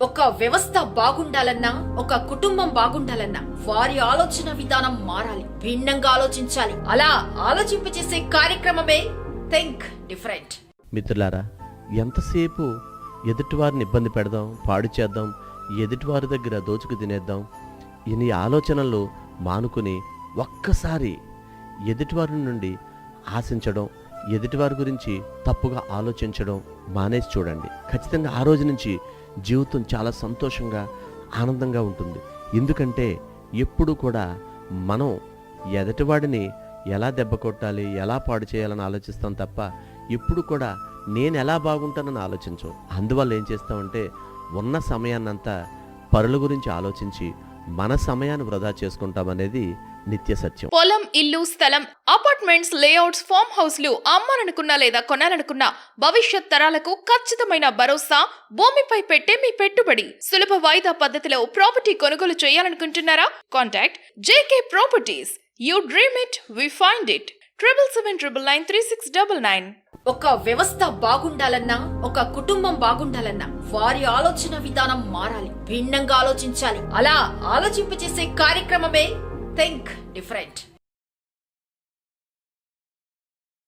ఒక వ్యవస్థ బాగుండాలన్నా, ఒక కుటుంబం బాగుండాలన్నా వారి ఆలోచన విధానం మారాలి, భిన్నంగా ఆలోచించాలి. అలా ఆలోచింపచేసే కార్యక్రమమే థింక్ డిఫరెంట్. మిత్రులారా, ఎంతసేపు ఎదుటివారిని ఇబ్బంది పెడదాం, పాడు చేద్దాం, ఎదుటివారి దగ్గర దోచుకు తినేద్దాం, ఇన్ని ఆలోచనలు మానుకుని ఒక్కసారి ఎదుటివారి నుండి ఆశించడం, ఎదుటివారి గురించి తప్పుగా ఆలోచించడం మానేసి చూడండి. ఖచ్చితంగా ఆ రోజు నుంచి జీవితం చాలా సంతోషంగా, ఆనందంగా ఉంటుంది. ఎందుకంటే ఎప్పుడు కూడా మనం ఎదుటివాడిని ఎలా దెబ్బ కొట్టాలి, ఎలా పాడు చేయాలని ఆలోచిస్తాం తప్ప ఎప్పుడు కూడా నేను ఎలా బాగుంటానని ఆలోచించం. అందువల్ల ఏం చేస్తామంటే ఉన్న సమయాన్నంతా పరుల గురించి ఆలోచించి మన సమయాన్ని వృధా చేసుకుంటామనేది నిత్య సత్యం. పొలం, ఇల్లు, స్థలం, అపార్ట్మెంట్స్, లేఅవుట్స్, ఫామ్ హౌస్లు అమ్మాలనుకున్నా లేదా కొనాలనుకున్నా భవిష్యత్ తరాలకు ఖచ్చితమైన భరోసా భూమిపై పెట్టే మీ పెట్టుబడి. సులభ వాయిదా పద్ధతిలో ప్రాపర్టీ కొనుగోలు చేయాలనుకుంటున్నారా? Contact JK Properties. You dream it, we find it. 7799993699. ఒక వ్యవస్థ బాగుండాలన్నా, ఒక కుటుంబం బాగుండాలన్నా వారి ఆలోచన విధానం మారాలి, భిన్నంగా ఆలోచించాలి. అలా ఆలోచింపచేసే కార్యక్రమమే థింక్ డిఫరెంట్.